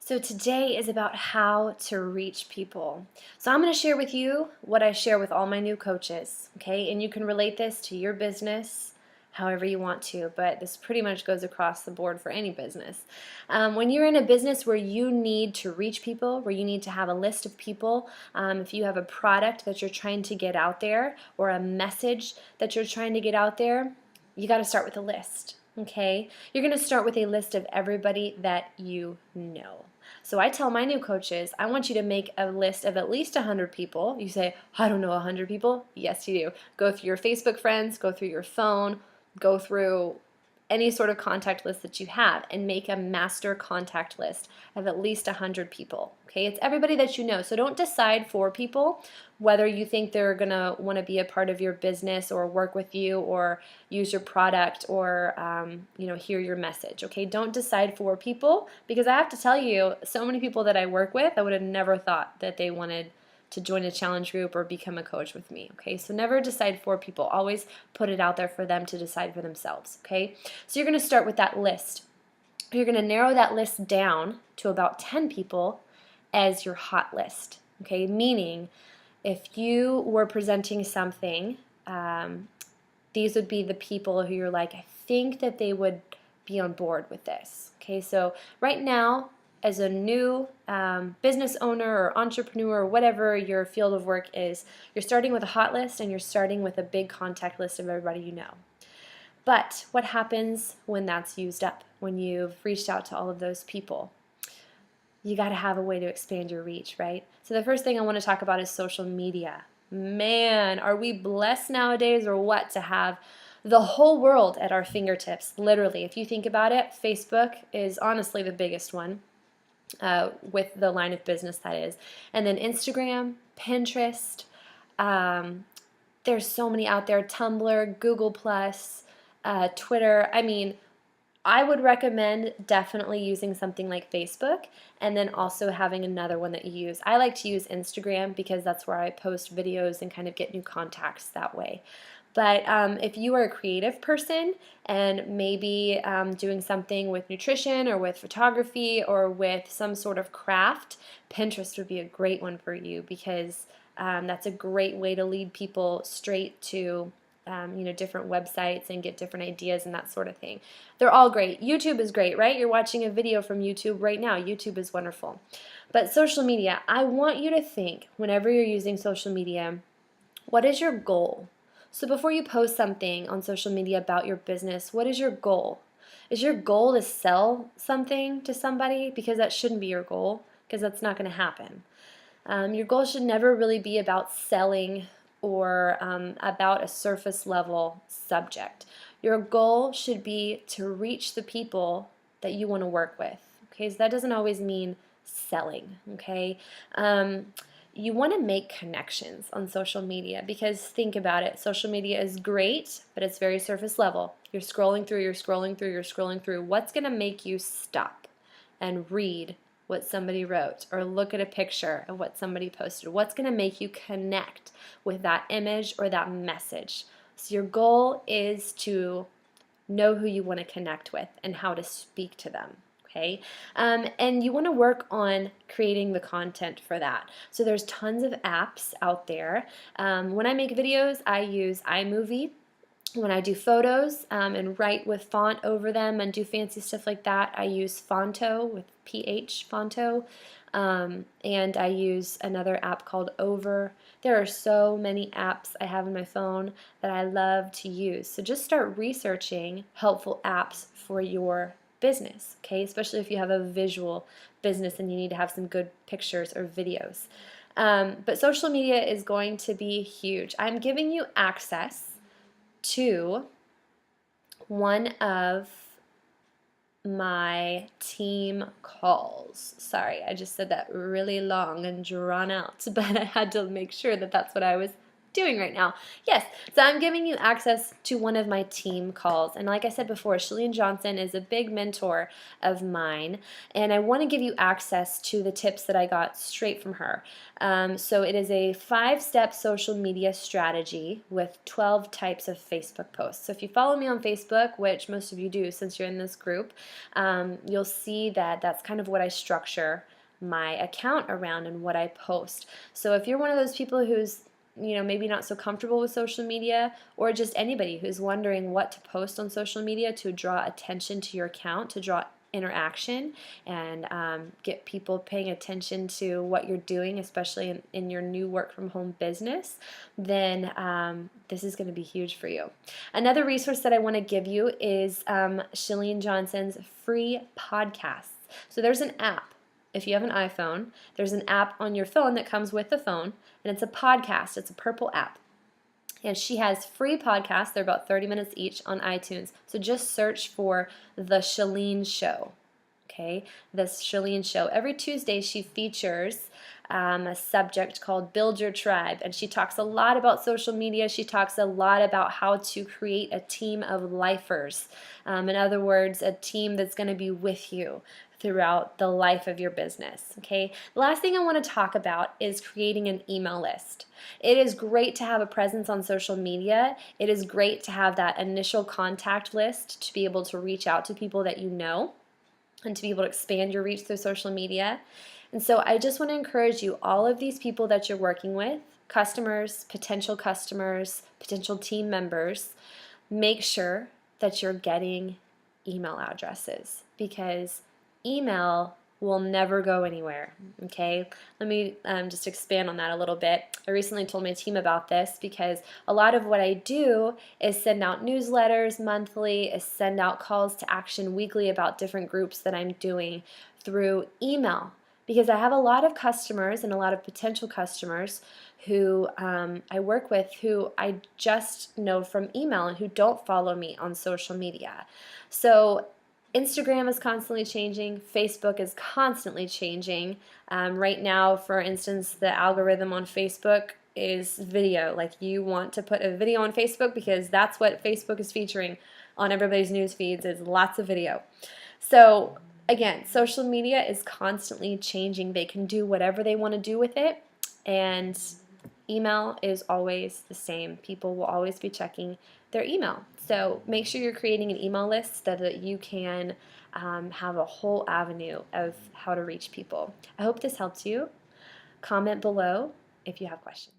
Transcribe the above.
So today is about how to reach people. So I'm going to share with you what I share with all my new coaches, okay? And you can relate this to your business however you want to, but this pretty much goes across the board for any business. When you're in a business where you need to reach people, where you need to have a list of people, if you have a product that you're trying to get out there or a message that you're trying to get out there, you got to start with a list. Okay, you're going to start with a list of everybody that you know. So I tell my new coaches, I want you to make a list of at least 100 people. You say, I don't know 100 people. Yes, you do. Go through your Facebook friends, go through your phone, go through any sort of contact list that you have and make a master contact list of at least 100 people. Okay, it's everybody that you know. So don't decide for people whether you think they're going to want to be a part of your business or work with you or use your product or hear your message. Okay, don't decide for people, because I have to tell you, so many people that I work with, I would have never thought that they wanted to join a challenge group or become a coach with me. Okay, so never decide for people. Always put it out there for them to decide for themselves. Okay, so you're going to start with that list. You're going to narrow that list down to about 10 people as your hot list. Okay, meaning if you were presenting something, these would be the people who you're like, I think that they would be on board with this. Okay, so right now, as a new business owner or entrepreneur or whatever your field of work is, you're starting with a hot list and you're starting with a big contact list of everybody you know. But what happens when that's used up, when you've reached out to all of those people? You got to have a way to expand your reach, right? So the first thing I want to talk about is social media. Man, are we blessed nowadays or what to have the whole world at our fingertips, literally. If you think about it, Facebook is honestly the biggest one. With the line of business that is. And then Instagram, Pinterest, there's so many out there, Tumblr, Google+, Twitter. I mean, I would recommend definitely using something like Facebook and then also having another one that you use. I like to use Instagram because that's where I post videos and kind of get new contacts that way. But if you are a creative person and maybe doing something with nutrition or with photography or with some sort of craft, Pinterest would be a great one for you, because that's a great way to lead people straight to different websites and get different ideas and that sort of thing. They're all great. YouTube is great, right? You're watching a video from YouTube right now. YouTube is wonderful. But social media, I want you to think, whenever you're using social media, what is your goal? So before you post something on social media about your business, what is your goal? Is your goal to sell something to somebody? Because that shouldn't be your goal, because that's not going to happen. Your goal should never really be about selling or about a surface level subject. Your goal should be to reach the people that you want to work with. Okay, so that doesn't always mean selling. Okay, you want to make connections on social media, because think about it, social media is great, but it's very surface level. You're scrolling through, you're scrolling through, you're scrolling through. What's going to make you stop and read what somebody wrote or look at a picture of what somebody posted? What's going to make you connect with that image or that message? So your goal is to know who you want to connect with and how to speak to them. Okay, and you want to work on creating the content for that. So there's tons of apps out there. When I make videos, I use iMovie. When I do photos and write with font over them and do fancy stuff like that, I use Fonto with PH, Fonto. And I use another app called Over. There are so many apps I have on my phone that I love to use. So just start researching helpful apps for your business, okay? Especially if you have a visual business and you need to have some good pictures or videos. But social media is going to be huge. I'm giving you access to one of my team calls. Sorry, I just said that really long and drawn out, but I had to make sure that that's what I was doing right now? Yes, so I'm giving you access to one of my team calls. And like I said before, Chalene Johnson is a big mentor of mine, and I want to give you access to the tips that I got straight from her. So it is a 5-step social media strategy with 12 types of Facebook posts. So if you follow me on Facebook, which most of you do since you're in this group, you'll see that that's kind of what I structure my account around and what I post. So if you're one of those people who's maybe not so comfortable with social media, or just anybody who's wondering what to post on social media to draw attention to your account, to draw interaction and get people paying attention to what you're doing, especially in your new work from home business, then this is going to be huge for you. Another resource that I want to give you is Chalene Johnson's free podcasts. So there's an app. If you have an iPhone, there's an app on your phone that comes with the phone, and it's a podcast. It's a purple app. And she has free podcasts. They're about 30 minutes each on iTunes. So just search for The Chalene Show. Okay, The Chalene Show. Every Tuesday she features a subject called Build Your Tribe. And she talks a lot about social media. She talks a lot about how to create a team of lifers. In other words, a team that's going to be with you throughout the life of your business. Okay. The last thing I want to talk about is creating an email list. It is great to have a presence on social media. It is great to have that initial contact list to be able to reach out to people that you know and to be able to expand your reach through social media. And so I just want to encourage you, all of these people that you're working with, customers, potential team members, make sure that you're getting email addresses, because email will never go anywhere. Okay, let me just expand on that a little bit. I recently told my team about this because a lot of what I do is send out newsletters monthly, is send out calls to action weekly about different groups that I'm doing through email, because I have a lot of customers and a lot of potential customers who I work with who I just know from email and who don't follow me on social media. So Instagram is constantly changing. Facebook is constantly changing. Right now, for instance, the algorithm on Facebook is video. Like, you want to put a video on Facebook because that's what Facebook is featuring on everybody's news feeds, is lots of video. So again, social media is constantly changing. They can do whatever they want to do with it, and email is always the same. People will always be checking their email. So make sure you're creating an email list so that you can have a whole avenue of how to reach people. I hope this helps you. Comment below if you have questions.